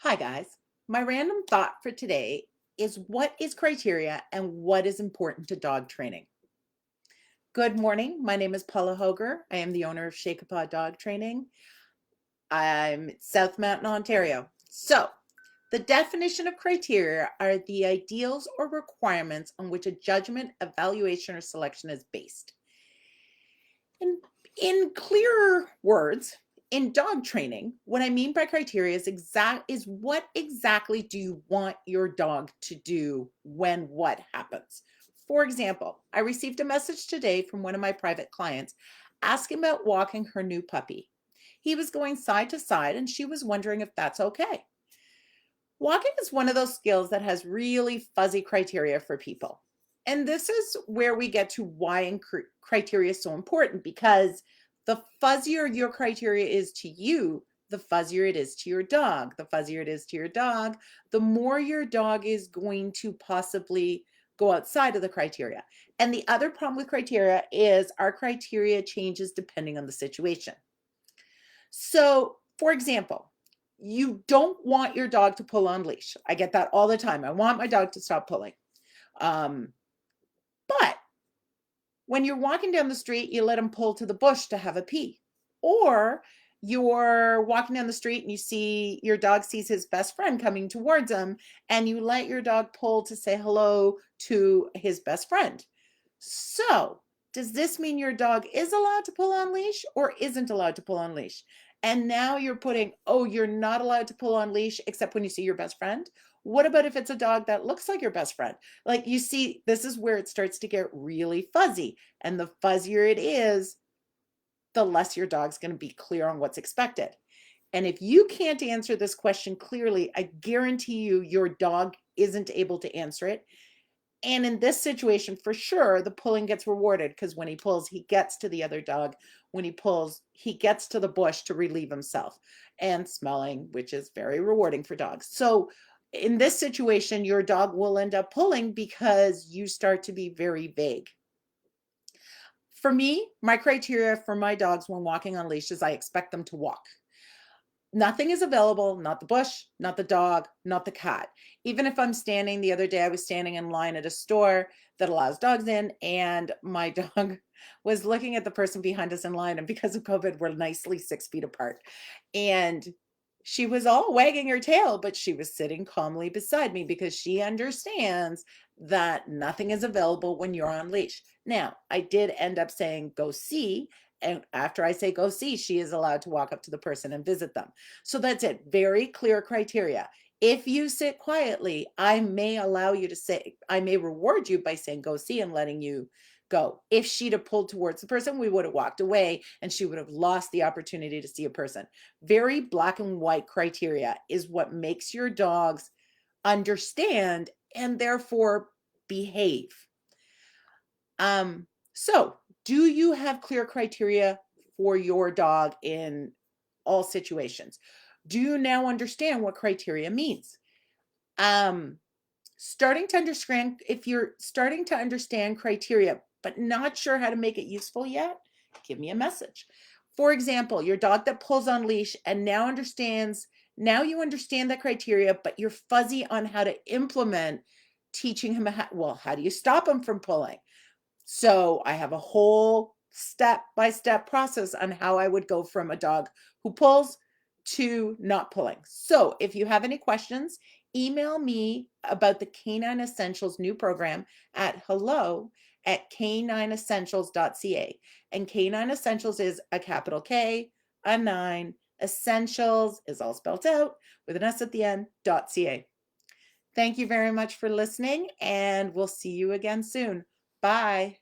Hi, guys. My random thought for today is what is criteria and what is important to dog training? Good morning. My name is Paula Hoger. I am the owner of Shake-a-Paw Dog Training. I'm South Mountain, Ontario. So, the definition of criteria are the ideals or requirements on which a judgment, evaluation, or selection is based. In clearer words, in dog training, what I mean by criteria is what exactly do you want your dog to do when what happens. For example, I received a message today from one of my private clients asking about walking her new puppy. He was going side to side and she was wondering if that's okay. Walking is one of those skills that has really fuzzy criteria for people. And this is where we get to why criteria is so important, because the fuzzier your criteria is to you, the fuzzier it is to your dog. The fuzzier it is to your dog, the more your dog is going to possibly go outside of the criteria. And the other problem with criteria is our criteria changes depending on the situation. So, for example, you don't want your dog to pull on leash. I get that all the time. I want my dog to stop pulling. Um, but when you're walking down the street, you let him pull to the bush to have a pee. Or you're walking down the street and you see your dog sees his best friend coming towards him, and you let your dog pull to say hello to his best friend. So, does this mean your dog is allowed to pull on leash or isn't allowed to pull on leash? And now you're putting, oh, you're not allowed to pull on leash except when you see your best friend. What about if it's a dog that looks like your best friend? Like, you see, this is where it starts to get really fuzzy. And the fuzzier it is, the less your dog's going to be clear on what's expected. And if you can't answer this question clearly, I guarantee you your dog isn't able to answer it. And in this situation, for sure, the pulling gets rewarded, because when he pulls, he gets to the other dog. When he pulls, he gets to the bush to relieve himself, and smelling, which is very rewarding for dogs. So in this situation, your dog will end up pulling because you start to be very vague. For me, my criteria for my dogs when walking on leash is I expect them to walk. Nothing is available, not the bush, not the dog, not the cat. Even if I'm standing, the other day I was standing in line at a store that allows dogs in, and my dog was looking at the person behind us in line. And because of COVID, we're nicely 6 feet apart. And she was all wagging her tail, but she was sitting calmly beside me because she understands that nothing is available when you're on leash. Now, I did end up saying, go see. And after I say go see, she is allowed to walk up to the person and visit them. So that's it. Very clear criteria. If you sit quietly, I may allow you to say, I may reward you by saying go see and letting you go. If she'd have pulled towards the person, we would have walked away and she would have lost the opportunity to see a person. Very black and white criteria is what makes your dogs understand and therefore behave. So do you have clear criteria for your dog in all situations? Do you now understand what criteria means? Um, Starting to understand, if you're starting to understand criteria, but not sure how to make it useful yet, give me a message. For example, your dog that pulls on leash and now you understand that criteria, but you're fuzzy on how to implement teaching him, how do you stop him from pulling? So I have a whole step-by-step process on how I would go from a dog who pulls to not pulling. So if you have any questions, email me about the Canine Essentials new program at hello@canineessentials.ca. And Canine Essentials is a capital K, a 9, Essentials is all spelled out with an S at the end, .ca. Thank you very much for listening, and we'll see you again soon. Bye.